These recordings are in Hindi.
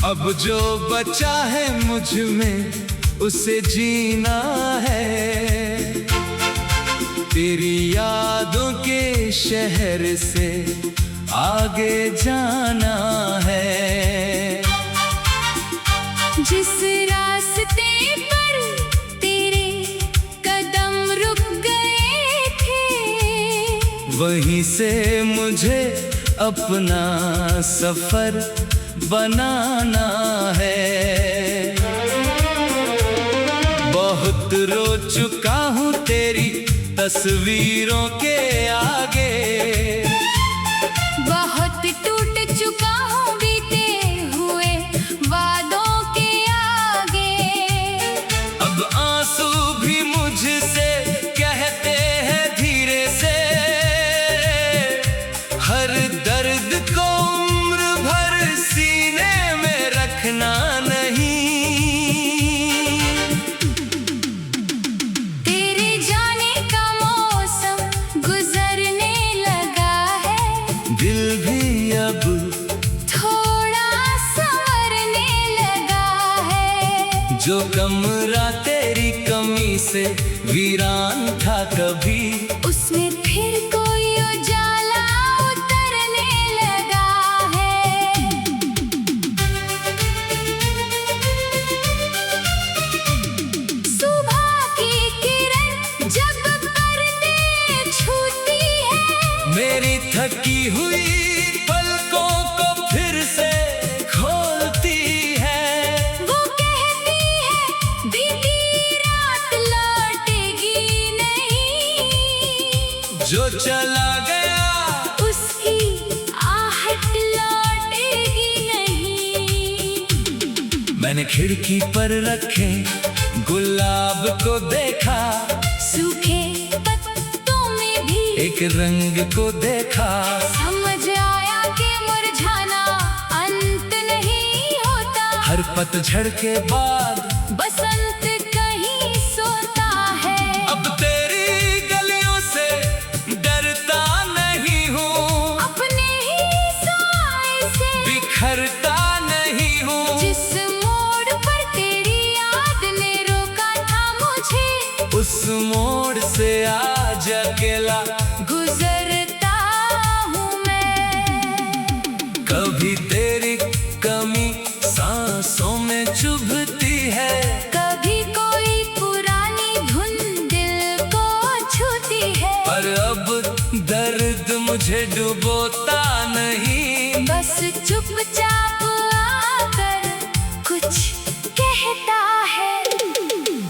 अब जो बचा है मुझ में उसे जीना है। तेरी यादों के शहर से आगे जाना है। जिस रास्ते पर तेरे कदम रुक गए थे, वहीं से मुझे अपना सफर बनाना है। बहुत रो चुका हूँ तेरी तस्वीरों के आगे, बहुत टूट चुका हूँ बीते हुए वादों के आगे। अब आंसू भी मुझसे कहते हैं धीरे से, हर दर्द को उम्र भर सीने में रखना नहीं। तेरे जाने का मौसम गुजरने लगा है, दिल भी अब थोड़ा संवरने लगा है। जो कमरा तेरी कमी से वीरान था कभी, उसमें फिर कोई उजाला उतरने लगा है। सुबह की किरण जब पर्दे छूती है, मेरी थकी हुई पलकों को फिर से खोलती है। वो कहती है बीती रात लौटेगी नहीं, जो चला गया उसकी आहट लौटेगी नहीं। मैंने खिड़की पर रखे गुलाब को देखा, सूखे पत्तों में भी एक रंग को देखा। समझ आया कि मुरझाना अंत नहीं होता, हर पतझड़ के बाद बसंत कहीं सोता है। अब तेरी गलियों से डरता नहीं हूँ, अपने ही साए से बिखरता नहीं हूँ। जिस मोड़ पर तेरी याद ने रोका था मुझे, उस मोड़ से आज अकेला गुजरता हूँ मैं। कभी तेरी कमी सांसों में चुभती है, कभी कोई पुरानी धुन दिल को छूती है। पर अब दर्द मुझे डुबोता नहीं। बस चुपचाप आकर कुछ कहता है,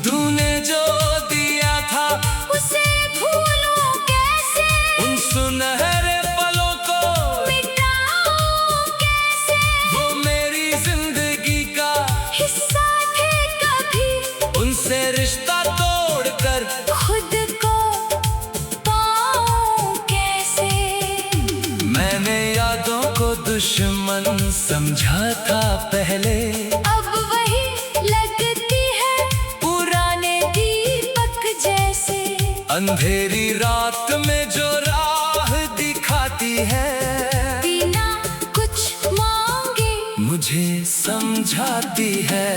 तूने जो दिया था उसे भूलूं कैसे, उन सुनहरे पलों को मिटाऊं कैसे। वो मेरी जिंदगी का हिस्सा थे कभी, उनसे रिश्ता तोड़कर खुद को पाऊं कैसे। मैंने यादों को दुश्मन समझा था पहले, अब वही लगती है पुराने दीपक जैसे। अंधेरी रात में जो राह दिखाती है, बिना कुछ मांगे मुझे समझाती है।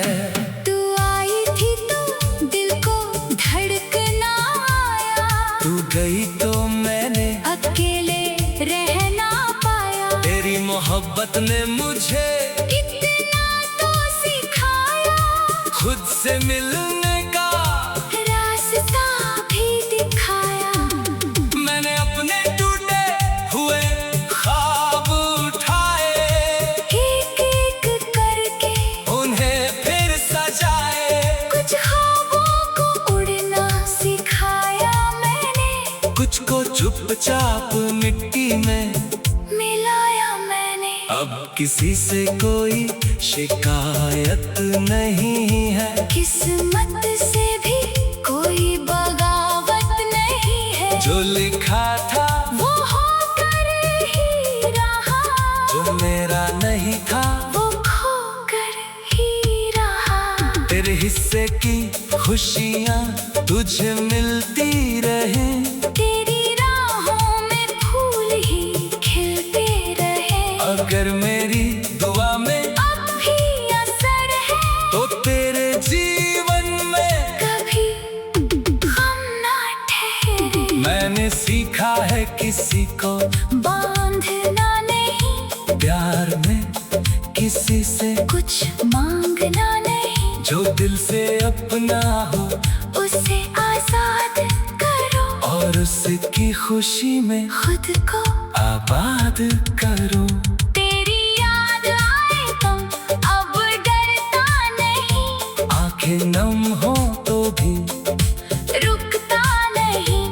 तू आई थी तो दिल को धड़कना आया, तू गई तो मैंने अकेले रहना पाया। तेरी मोहब्बत ने मुझे इतना तो सिखाया, खुद से मिलने का रास्ता भी दिखाया। मैंने अपने टूटे हुए ख्वाब उठाए, एक एक करके उन्हें फिर सजाए। कुछ ख्वाबों को उड़ना सिखाया मैंने, कुछ को चुपचाप मिट्टी में मिलाया मैंने। अब किसी से कोई शिकायत नहीं है, किस्मत से भी कोई बगावत नहीं है। जो लिखा था वो होकर ही रहा, जो मेरा नहीं था वो खोकर ही रहा। तेरे हिस्से की खुशियाँ तुझे मिलती रहे, तेरी राहों में फूल ही खिलते रहे। अगर मेरी दुआ में अब भी किसी से कुछ मांगना नहीं, जो दिल से अपना हो उसे आजाद करो और उसकी खुशी में खुद को आबाद करो। तेरी याद आए तो अब डरता नहीं, आंखें नम हो तो भी रुकता नहीं।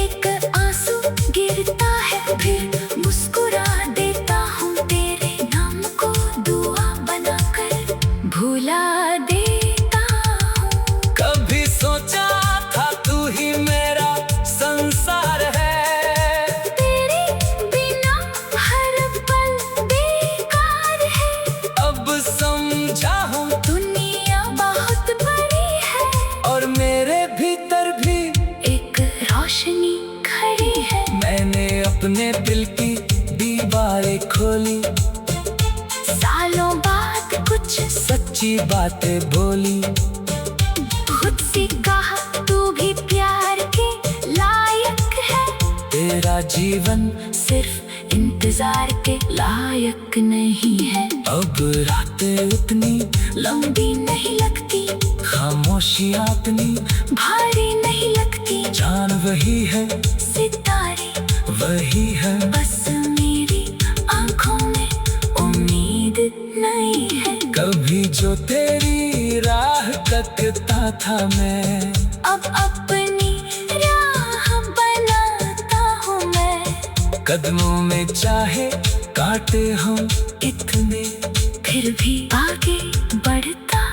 एक आंसू गिरता है फिर मुस्कुरा देता हूँ, तेरे नाम को दुआ बनाकर भुला देता हूँ। कभी सोचा था तू ही मेरा संसार है, तेरे बिना हर पल बेकार है। अब समझा हूँ दुनिया बहुत बड़ी है और मेरे भीतर भी एक रोशनी खड़ी है। मैंने अपने दिल की दीवारें खोली, सालों बाद कुछ सच्ची बातें बोली। खुद से कहा तू भी प्यार के लायक है, तेरा जीवन सिर्फ इंतजार के लायक नहीं है। अब रातें उतनी लंबी नहीं लगती, खामोशियाँ उतनी भारी नहीं लगती। जान वही है, सितारे वही है, बस मेरी आंखों में उम्मीद नहीं है। कभी जो तेरी राह तकता था मैं, अब अपनी राह बनाता हूँ मैं। कदमों में चाहे काटे हम इतने, फिर भी आगे बढ़ता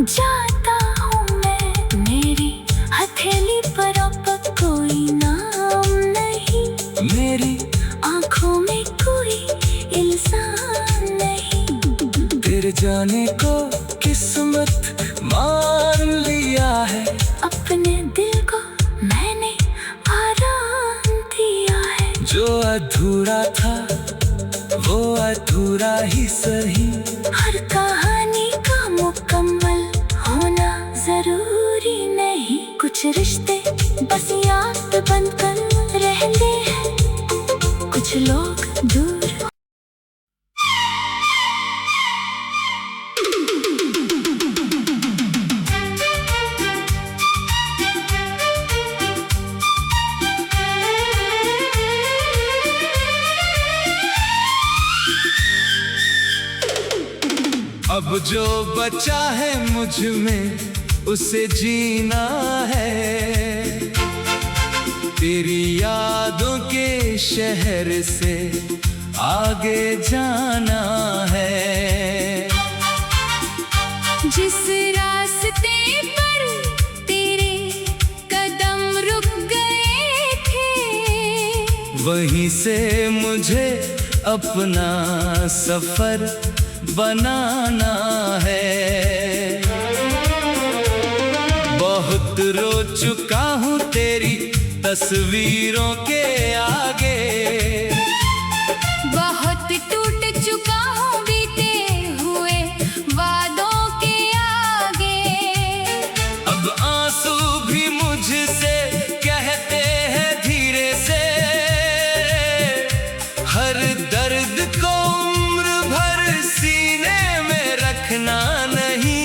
जाता हूँ मैं। मेरी हथेली पर अब कोई नाम नहीं, मेरी आंखों में कोई इल्जाम नहीं। तेरे जाने को किस्मत मान लिया है, अपने दिल को मैंने आराम दिया है। जो अधूरा था वो अधूरा ही सही। हर कहानी का मुकम्मल होना जरूरी नहीं, कुछ रिश्ते बस याद बनकर रहते हैं, कुछ लोग दूर। अब जो बचा है मुझ में उसे जीना है, तेरी यादों के शहर से आगे जाना है। जिस रास्ते पर तेरे कदम रुक गए थे, वहीं से मुझे अपना सफर बनाना है। बहुत रो चुका हूँ तेरी तस्वीरों के आगे, बहुत टूट चुका हूँ बीते हुए वादों के आगे। अब आंसू भी मुझसे कहते हैं धीरे से, हर दर्द को उम्र भर सीने में रखना नहीं।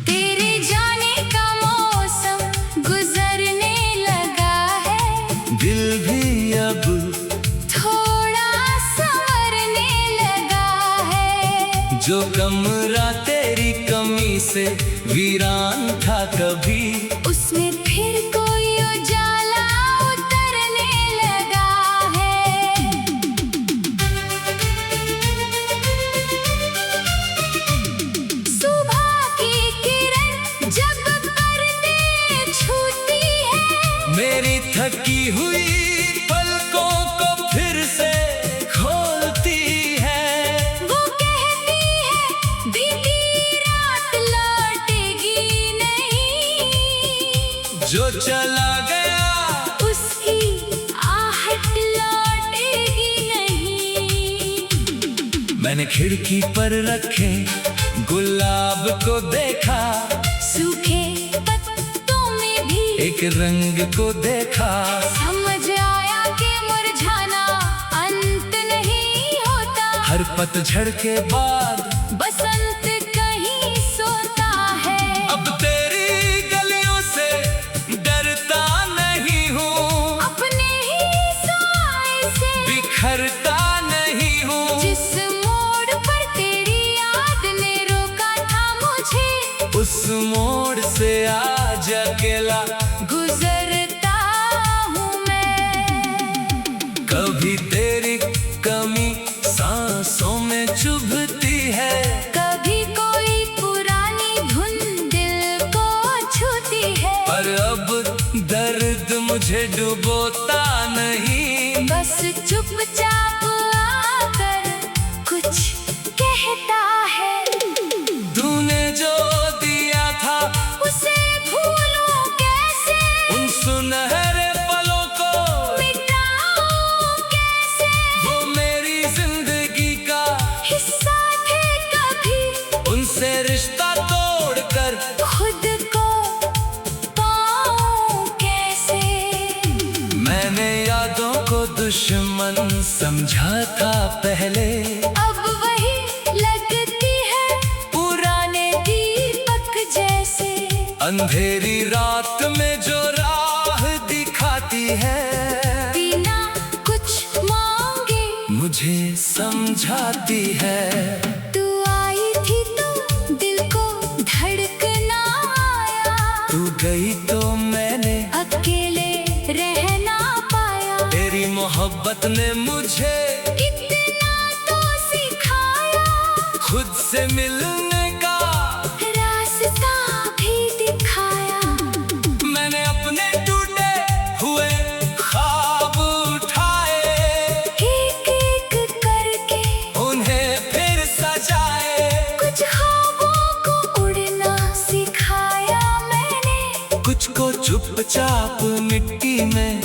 तेरे जाने का मौसम गुजरने लगा है, दिल भी अब थोड़ा संवरने लगा है। जो कमरा तेरी कमी से वीरान था कभी, उसमें फिर कोई उजाला उतरने लगा है। सुबह की किरण जब पर्दे छूती है, मेरी थकी हुई पलकों को फिर से खोलती है। वो कहती है बीती रात लौटेगी नहीं, जो चला गया उसकी आहट लौटेगी नहीं। मैंने खिड़की पर रखे गुलाब को देखा, सूखे पत्तों में भी एक रंग को देखा। समझ आया कि मुरझाना अंत नहीं हर पतझड़ के बाद बसंत कहीं सोता है। अब तेरी गलियों से डरता नहीं हूँ, अपने ही साए से बिखरता नहीं हूँ। जिस मोड़ पर तेरी याद ने रोका था मुझे, उस मोड़ से आज अकेला गुजरता हूँ मैं। कभी तेरी कमी सांसों में चुभती है, कभी कोई पुरानी धुन दिल को छूती है। पर अब दर्द मुझे डुबोता नहीं, बस चुपचाप आकर कुछ कहता है। तूने जो दिया था उसे भूलूं कैसे, उन सुनहरे पलों को मिटाऊं कैसे। वो मेरी जिंदगी का हिस्सा थे कभी, उनसे रिश्ता तोड़कर खुद को पाऊं कैसे। मैंने यादों को दुश्मन समझा था पहले, अब वही लगती है पुराने दीपक जैसे। अंधेरी रात में जो राह दिखाती है, बिना कुछ मांगे मुझे समझाती है। तू आई थी तो दिल को धड़कना आया, तू गई तो मैंने अकेले रह ना पाया। तेरी मोहब्बत ने मुझे इतना तो सिखाया, खुद से मिलने का रास्ता भी दिखाया। मैंने अपने टूटे हुए ख्वाब उठाए, एक एक करके उन्हें फिर सजाए। कुछ ख्वाबों को उड़ना सिखाया मैंने, कुछ को चुपचाप मिट्टी में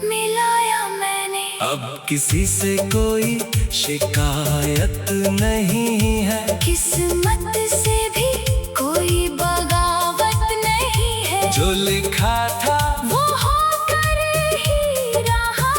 मिलाया मैंने। अब किसी से कोई शिकायत नहीं है, किस्मत से भी कोई बगावत नहीं है। जो लिखा था वो होकर ही रहा,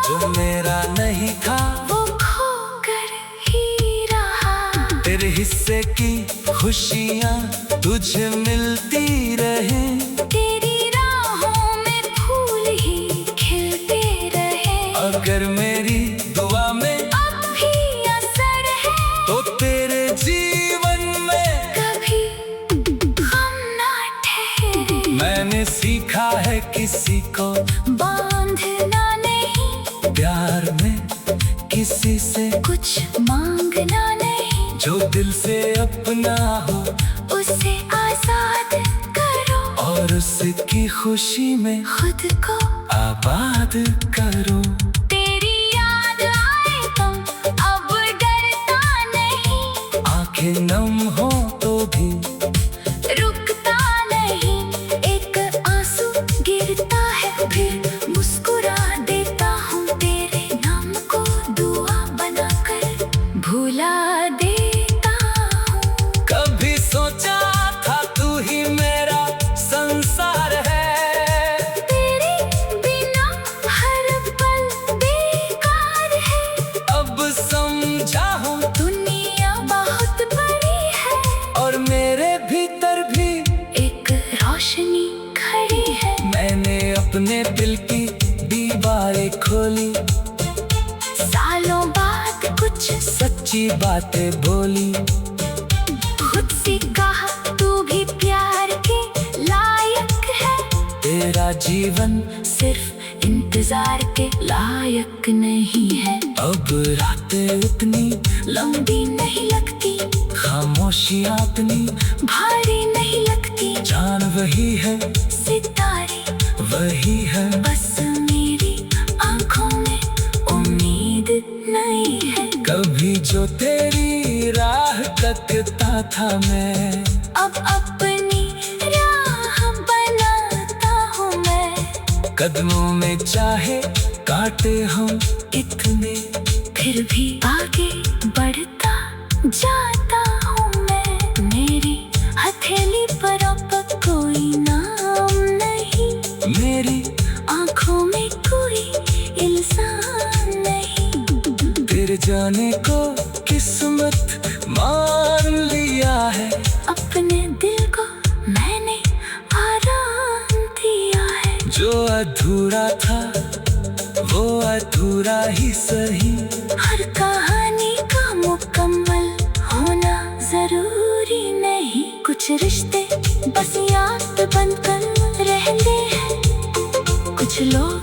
जो मेरा नहीं था वो खोकर ही रहा। तेरे हिस्से की खुशियाँ तुझे मिलती रहे, तेरी राहों में फूल ही खिलते रहे। अगर मेरी दुआ में अब भी असर है, तो तेरे जीवन में कभी हम ना ठहरे। मैंने सीखा है किसी को बांधना नहीं, प्यार में किसी से कुछ मांगना नहीं। जो दिल से अपना हो उसे आजाद करो, और उसकी खुशी में खुद को आबाद करो। तेरी याद आए तुम अब डरता नहीं, आंखें नम हो तो भी रुकता नहीं। एक आंसू गिरता है फिर मुस्कुरा देता हूँ, तेरे नाम को दुआ बनाकर भुला देता हूँ। कभी सोचा था तू ही मेरा संसार है, तेरे बिना हर पल बेकार है। अब समझा हूँ दुनिया बहुत बड़ी है, और मेरे भीतर भी एक रोशनी खड़ी है। मैंने अपने दिल की दीवारें खोली, सालों बाद कुछ सच्ची बातें बोली। खुद से कहा तू भी प्यार के लायक है, तेरा जीवन सिर्फ इंतजार के लायक नहीं है। अब रातें उतनी लंबी नहीं लगती, खामोशियाँ उतनी भारी नहीं लगती। जान वही है, सितारे वही है, बस मेरी आंखों में उम्मीद नहीं है। कभी जो तेरी राह तकता था मैं, अब अपनी राह बनाता हूँ मैं। कदमों में चाहे काटे हम इतने, फिर भी आगे बढ़ता जाता हूँ मैं। मेरी हथेली पर अब कोई नाम नहीं, मेरी आंखों में कोई इल्जाम नहीं। तेरे जाने को किस्मत मान लिया है। अपने दिल को मैंने आराम दिया है। जो अधूरा था वो अधूरा ही सही। हर कहानी का मुकम्मल होना जरूरी नहीं। कुछ रिश्ते बस याद बंद कर रहते हैं, कुछ लोग